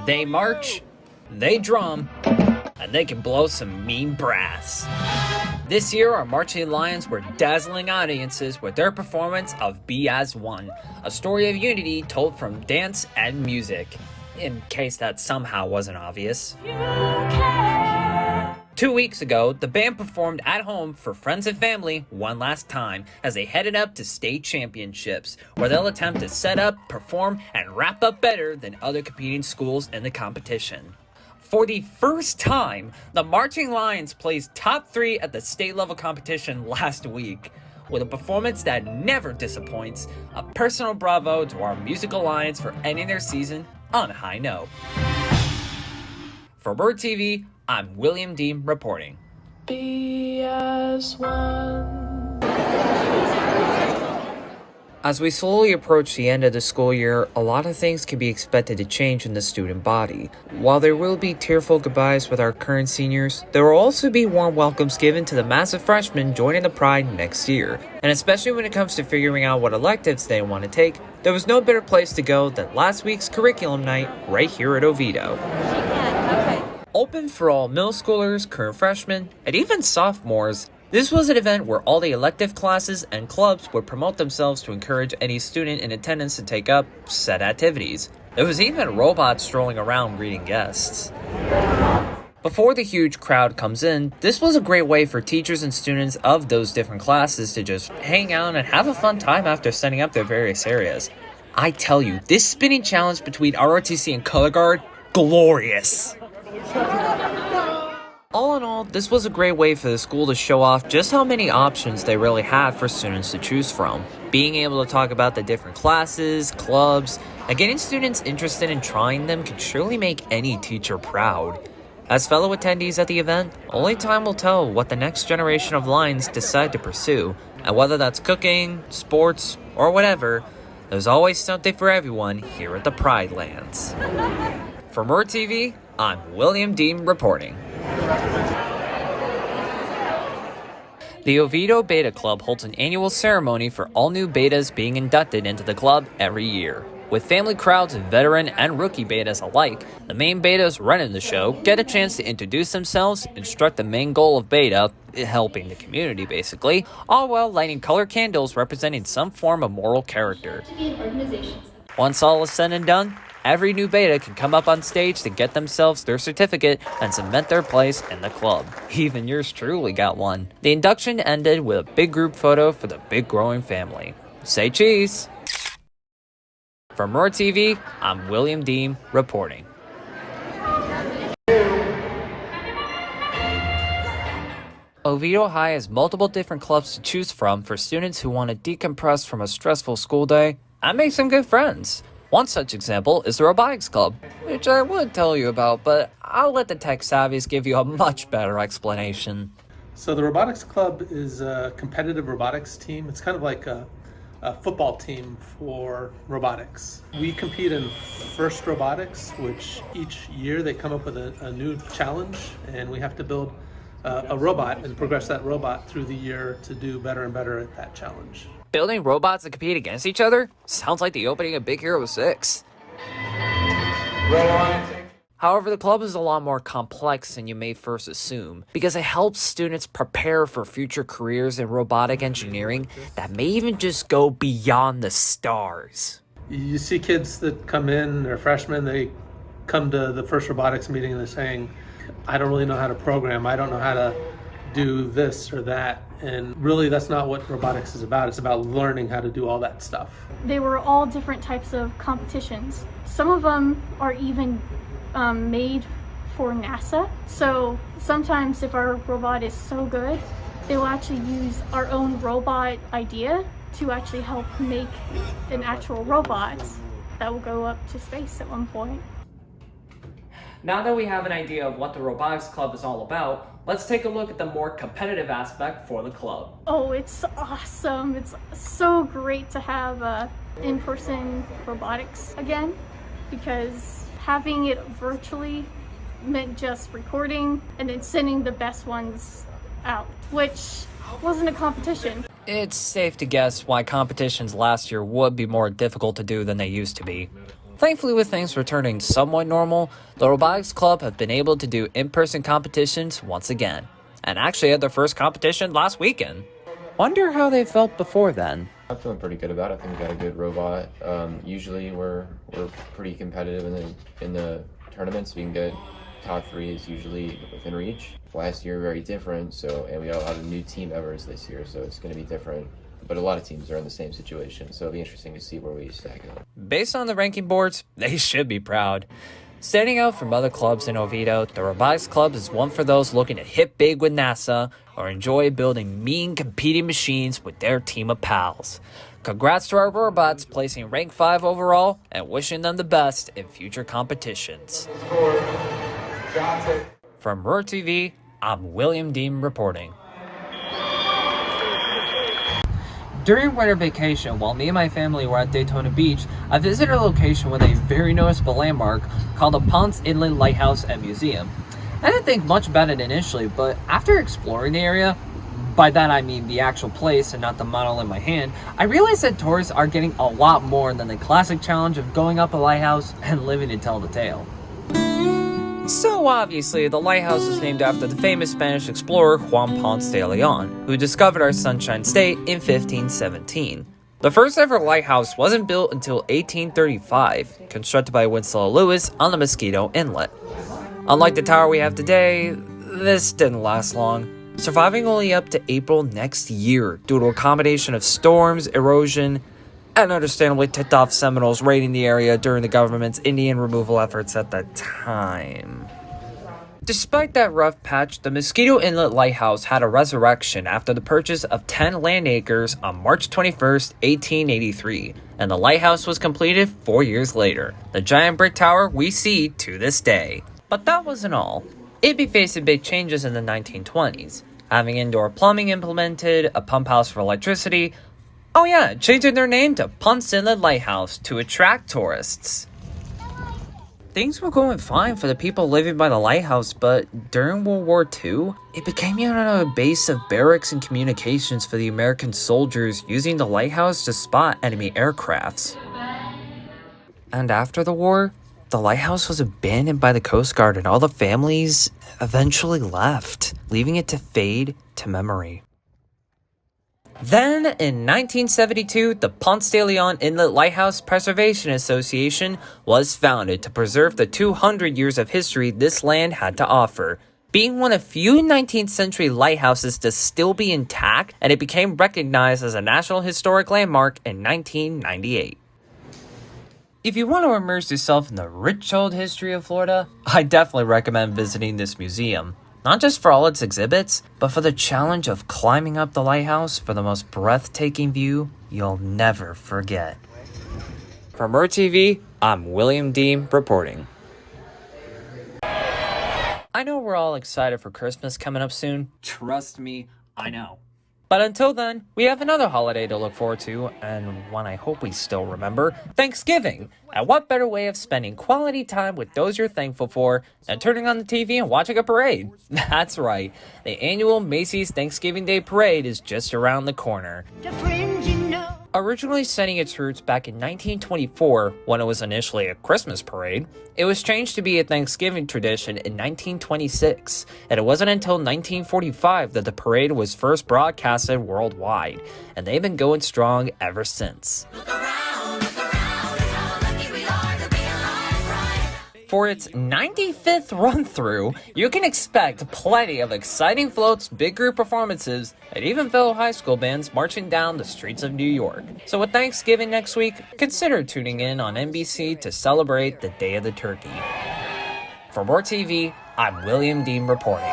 They march, they drum, and they can blow some mean brass. This year, our marching lions were dazzling audiences with their performance of Be As One, a story of unity told from dance and music, in case that somehow wasn't obvious. 2 weeks ago, the band performed at home for friends and family one last time as they headed up to state championships, where they'll attempt to set up, perform, and wrap up better than other competing schools in the competition. For the first time, the Marching Lions placed top 3 at the state level competition last week. With a performance that never disappoints, a personal bravo to our musical lions for ending their season on a high note. For Bird TV, I'm William Deem reporting. Be as one. As we slowly approach the end of the school year, a lot of things can be expected to change in the student body. While there will be tearful goodbyes with our current seniors, there will also be warm welcomes given to the massive freshmen joining the Pride next year. And especially when it comes to figuring out what electives they want to take, there was no better place to go than last week's curriculum night right here at Oviedo. Open for all middle schoolers, current freshmen, and even sophomores, this was an event where all the elective classes and clubs would promote themselves to encourage any student in attendance to take up said activities. There was even robots strolling around greeting guests. Before the huge crowd comes in, this was a great way for teachers and students of those different classes to just hang out and have a fun time after setting up their various areas. I tell you, this spinning challenge between ROTC and Color Guard, glorious! All in all, this was a great way for the school to show off just how many options they really had for students to choose from. Being able to talk about the different classes, clubs, and getting students interested in trying them could surely make any teacher proud. As fellow attendees at the event, only time will tell what the next generation of Lions decide to pursue, and whether that's cooking, sports, or whatever, there's always something for everyone here at the Pride Lands. For Mer TV, I'm William Deem reporting. The Oviedo Beta Club holds an annual ceremony for all new betas being inducted into the club every year. With family crowds of veteran and rookie betas alike, the main betas running the show get a chance to introduce themselves, instruct the main goal of beta, helping the community basically, all while lighting colored candles representing some form of moral character. Once all is said and done, every new beta can come up on stage to get themselves their certificate and cement their place in the club. Even yours truly got one. The induction ended with a big group photo for the big growing family. Say cheese! For Mer TV, I'm William Deem reporting. Oviedo High has multiple different clubs to choose from for students who want to decompress from a stressful school day and make some good friends. One such example is the Robotics Club, which I would tell you about, but I'll let the tech savvies give you a much better explanation. So the Robotics Club is a competitive robotics team. It's kind of like a football team for robotics. We compete in FIRST Robotics, which each year they come up with a new challenge, and we have to build a robot and progress that robot through the year to do better and better at that challenge. Building robots that compete against each other? Sounds like the opening of Big Hero 6. However, the club is a lot more complex than you may first assume, because it helps students prepare for future careers in robotic engineering that may even just go beyond the stars. You see kids that come in, they're freshmen, they come to the first robotics meeting and they're saying, I don't really know how to program, I don't know how to do this or that. And really that's not what robotics is about. It's about learning how to do all that stuff. They were all different types of competitions. Some of them are even made for NASA. So sometimes if our robot is so good, they will actually use our own robot idea to actually help make an actual robot that will go up to space at one point. Now that we have an idea of what the Robotics Club is all about, let's take a look at the more competitive aspect for the club. Oh, it's awesome. It's so great to have in-person robotics again, because having it virtually meant just recording and then sending the best ones out, which wasn't a competition. It's safe to guess why competitions last year would be more difficult to do than they used to be. Thankfully, with things returning somewhat normal, the Robotics Club have been able to do in-person competitions once again, and actually had their first competition last weekend. Wonder how they felt before then. I'm feeling pretty good about it. I think we got a good robot. Usually we're pretty competitive in the tournaments. We can get top 3 is usually within reach. Last year very different, and we got a lot of new team members this year, so it's going to be different. But a lot of teams are in the same situation, so it'll be interesting to see where we stack up. Based on the ranking boards, they should be proud. Standing out from other clubs in Oviedo, the Robotics Club is one for those looking to hit big with NASA or enjoy building mean competing machines with their team of pals. Congrats to our robots placing rank 5 overall and wishing them the best in future competitions. From Roar TV, I'm William Deem reporting. During winter vacation, while me and my family were at Daytona Beach, I visited a location with a very noticeable landmark called the Ponce Inlet Lighthouse and Museum. I didn't think much about it initially, but after exploring the area, by that I mean the actual place and not the model in my hand, I realized that tourists are getting a lot more than the classic challenge of going up a lighthouse and living to tell the tale. So obviously, the lighthouse is named after the famous Spanish explorer Juan Ponce de Leon, who discovered our Sunshine State in 1517. The first ever lighthouse wasn't built until 1835, constructed by Winslow Lewis on the Mosquito Inlet. Unlike the tower we have today, this didn't last long, surviving only up to April next year due to a combination of storms, erosion, and understandably ticked off Seminoles raiding the area during the government's Indian removal efforts at that time. Despite that rough patch, the Mosquito Inlet Lighthouse had a resurrection after the purchase of 10 land acres on March 21st, 1883, and the lighthouse was completed 4 years later, the giant brick tower we see to this day. But that wasn't all. It'd be facing big changes in the 1920s, having indoor plumbing implemented, a pump house for electricity. Oh yeah, changing their name to Ponce Inlet Lighthouse to attract tourists. Things were going fine for the people living by the lighthouse, but during World War II, it became yet another base of barracks and communications for the American soldiers using the lighthouse to spot enemy aircrafts. And after the war, the lighthouse was abandoned by the Coast Guard and all the families eventually left, leaving it to fade to memory. Then, in 1972, the Ponce de Leon Inlet Lighthouse Preservation Association was founded to preserve the 200 years of history this land had to offer, being one of few 19th century lighthouses to still be intact, and it became recognized as a National Historic Landmark in 1998. If you want to immerse yourself in the rich old history of Florida, I definitely recommend visiting this museum. Not just for all its exhibits, but for the challenge of climbing up the lighthouse for the most breathtaking view you'll never forget. From Roar TV, I'm William Deem reporting. I know we're all excited for Christmas coming up soon. Trust me, I know. But until then, we have another holiday to look forward to, and one I hope we still remember, Thanksgiving. And what better way of spending quality time with those you're thankful for than turning on the TV and watching a parade? That's right, the annual Macy's Thanksgiving Day Parade is just around the corner. Originally setting its roots back in 1924, when it was initially a Christmas parade, it was changed to be a Thanksgiving tradition in 1926, and it wasn't until 1945 that the parade was first broadcasted worldwide, and they've been going strong ever since. For its 95th run-through, you can expect plenty of exciting floats, big group performances, and even fellow high school bands marching down the streets of New York. So with Thanksgiving next week, consider tuning in on NBC to celebrate the Day of the Turkey. For Roar TV, I'm William Deem reporting.